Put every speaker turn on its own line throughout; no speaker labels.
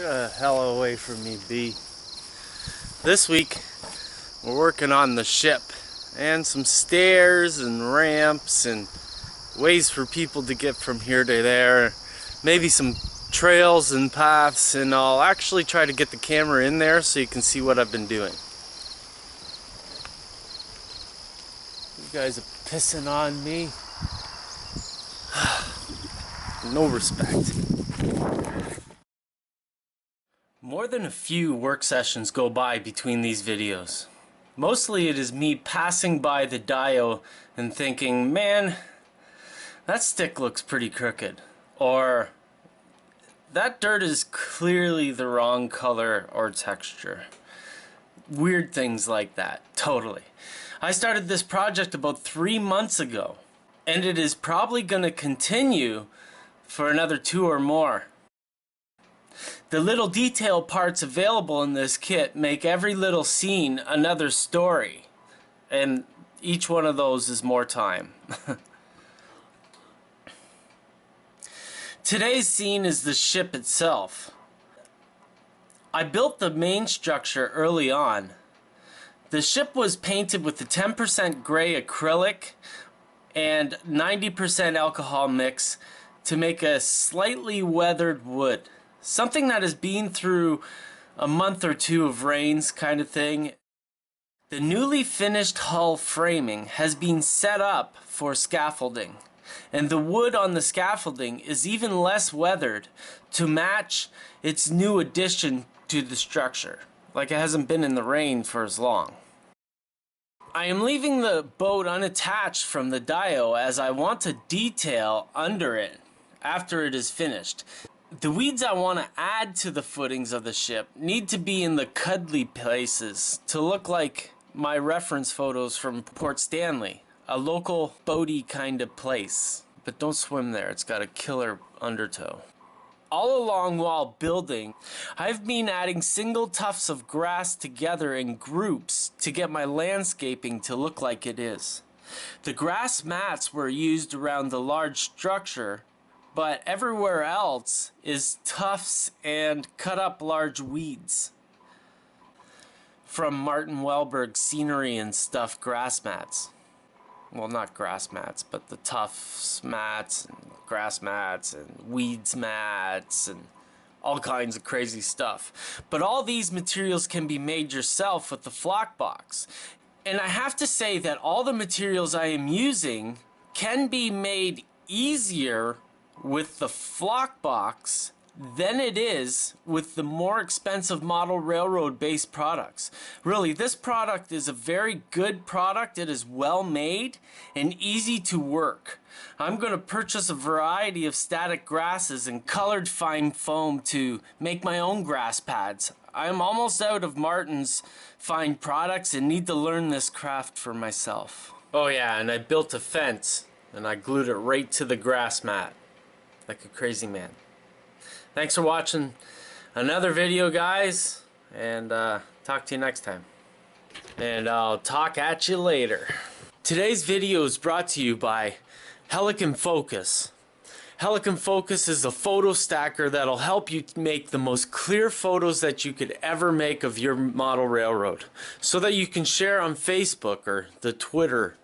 Get the hell away from me, B. This week, we're working on the ship and some stairs and ramps and ways for people to get from here to there. Maybe some trails and paths, and I'll actually try to get the camera in there so you can see what I've been doing. You guys are pissing on me. No respect. More than a few work sessions go by between these videos. Mostly it is me passing by the dial and thinking, man, that stick looks pretty crooked. Or, that dirt is clearly the wrong color or texture. Weird things like that, totally. I started this project about 3 months ago, and it is probably going to continue for another 2 or more. The little detail parts available in this kit make every little scene another story, and each one of those is more time. Today's scene is the ship itself. I built the main structure early on. The ship was painted with the 10% gray acrylic and 90% alcohol mix to make a slightly weathered wood. Something that has been through a month or 2 of rains kind of thing. The newly finished hull framing has been set up for scaffolding, and the wood on the scaffolding is even less weathered to match its new addition to the structure, like it hasn't been in the rain for as long. I am leaving the boat unattached from the dial as I want to detail under it after it is finished. The weeds I want to add to the footings of the ship need to be in the cuddly places to look like my reference photos from Port Stanley, a local boaty kind of place. But don't swim there, it's got a killer undertow. All along while building, I've been adding single tufts of grass together in groups to get my landscaping to look like it is. The grass mats were used around the large structure, but everywhere else is tufts and cut up large weeds. From Martin Welberg's Scenery and Stuff grass mats. Well, not grass mats, but the tufts mats and grass mats and weeds mats and all kinds of crazy stuff. But all these materials can be made yourself with the flock box. And I have to say that all the materials I am using can be made easier with the flock box than it is with the more expensive model railroad based products. Really, this product is a very good product. It is well made and easy to work. I'm going to purchase a variety of static grasses and colored fine foam to make my own grass pads. I'm almost out of Martin's fine products and need to learn this craft for myself. Oh yeah, and I built a fence and I glued it right to the grass mat. Like a crazy man. Thanks for watching another video, guys, and talk to you next time. And I'll talk at you later. Today's video is brought to you by Helicon Focus. Helicon Focus is a photo stacker that'll help you make the most clear photos that you could ever make of your model railroad, so that you can share on Facebook or the Twitter.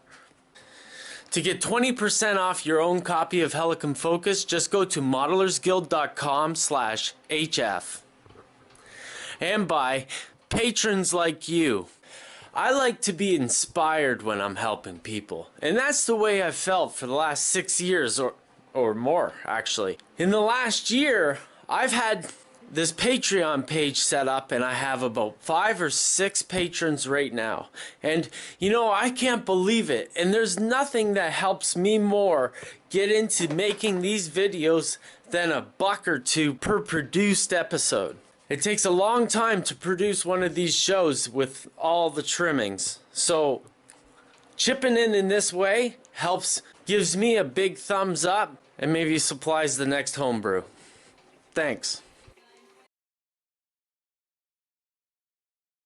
To get 20% off your own copy of Helicon Focus, just go to modelersguild.com/HF. And by patrons like you. I like to be inspired when I'm helping people. And that's the way I've felt for the last 6 years or more, actually. In the last year, I've had this Patreon page set up, and I have about 5 or 6 patrons right now. And you know, I can't believe it. And there's nothing that helps me more get into making these videos than $1 or $2 per produced episode. It takes a long time to produce one of these shows with all the trimmings. So chipping in this way helps, gives me a big thumbs up, and maybe supplies the next homebrew. Thanks.